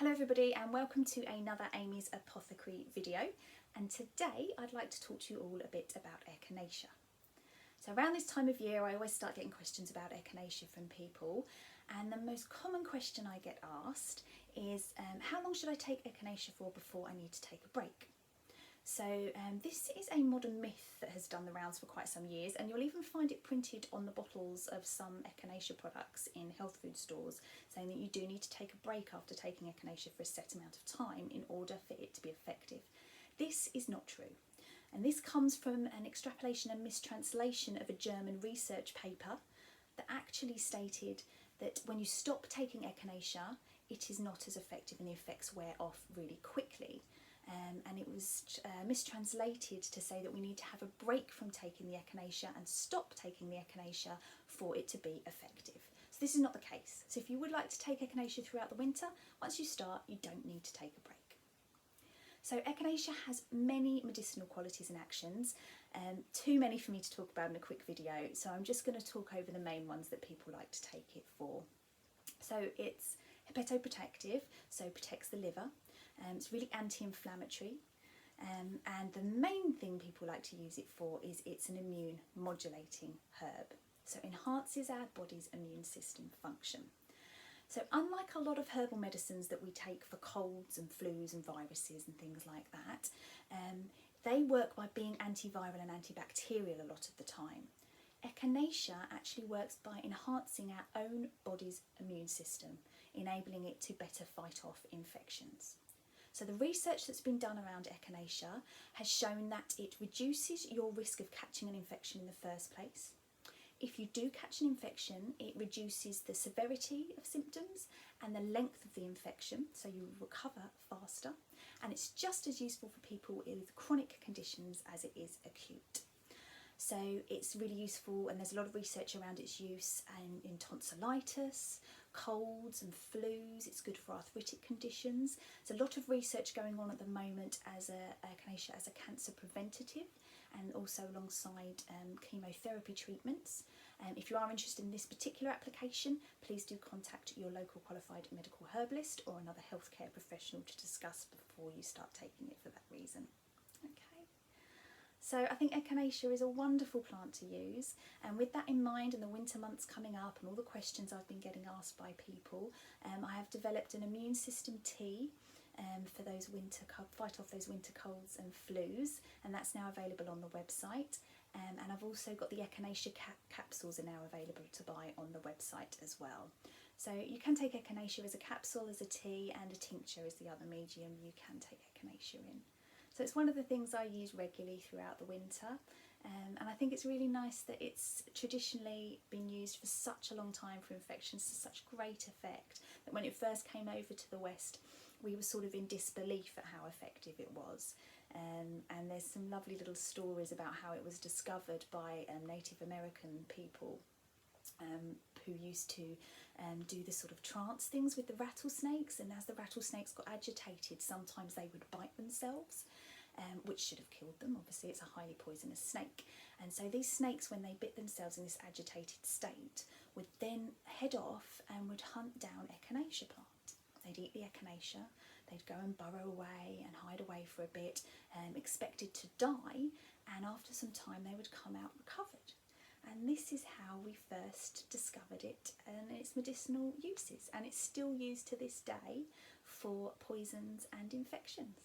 Hello everybody and welcome to another Amy's Apothecary video, and today I'd like to talk to you all a bit about Echinacea. So around this time of year I always start getting questions about Echinacea from people, and the most common question I get asked is how long should I take Echinacea for before I need to take a break? So this is a modern myth that has done the rounds for quite some years, and you'll even find it printed on the bottles of some Echinacea products in health food stores, saying that you do need to take a break after taking Echinacea for a set amount of time in order for it to be effective. This is not true, and this comes from an extrapolation and mistranslation of a German research paper that actually stated that when you stop taking Echinacea, it is not as effective and the effects wear off really quickly. And it was mistranslated to say that we need to have a break from taking the Echinacea and stop taking the Echinacea for it to be effective. So this is not the case. So if you would like to take Echinacea throughout the winter, once you start, you don't need to take a break. So Echinacea has many medicinal qualities and actions, too many for me to talk about in a quick video, so I'm just going to talk over the main ones that people like to take it for. So it's hepatoprotective, so protects the liver. It's really anti-inflammatory, and the main thing people like to use it for is it's an immune modulating herb. So enhances our body's immune system function. So unlike a lot of herbal medicines that we take for colds and flus and viruses and things like that, they work by being antiviral and antibacterial a lot of the time. Echinacea actually works by enhancing our own body's immune system, enabling it to better fight off infections. So the research that's been done around Echinacea has shown that it reduces your risk of catching an infection in the first place. If you do catch an infection, it reduces the severity of symptoms and the length of the infection, so you recover faster. And it's just as useful for people with chronic conditions as it is acute. So it's really useful, and there's a lot of research around its use in tonsillitis, colds and flus. It's good for arthritic conditions. There's a lot of research going on at the moment as Echinacea as a cancer preventative, and also alongside chemotherapy treatments. If you are interested in this particular application, please do contact your local qualified medical herbalist or another healthcare professional to discuss before you start taking it for that reason. Okay. So I think Echinacea is a wonderful plant to use, and with that in mind and the winter months coming up and all the questions I've been getting asked by people, I have developed an immune system tea for those fight off those winter colds and flus, and that's now available on the website. And I've also got the Echinacea capsules are now available to buy on the website as well. So you can take Echinacea as a capsule, as a tea, and a tincture is the other medium you can take Echinacea in. So it's one of the things I use regularly throughout the winter, and I think it's really nice that it's traditionally been used for such a long time for infections to such great effect that when it first came over to the West, we were sort of in disbelief at how effective it was. And there's some lovely little stories about how it was discovered by Native American people who used to do the sort of trance things with the rattlesnakes, and as the rattlesnakes got agitated, sometimes they would bite themselves, which should have killed them. Obviously it's a highly poisonous snake, and so these snakes, when they bit themselves in this agitated state, would then head off and would hunt down Echinacea plant. They'd eat the Echinacea, they'd go and burrow away and hide away for a bit, expected to die, and after some time they would come out recovered. And this is how we first discovered it and its medicinal uses, and it's still used to this day for poisons and infections.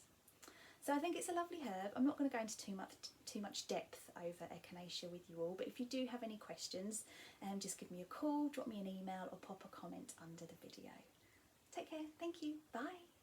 So I think it's a lovely herb. I'm not going to go into too much depth over Echinacea with you all, but if you do have any questions, just give me a call, drop me an email, or pop a comment under the video. Take care, thank you, bye.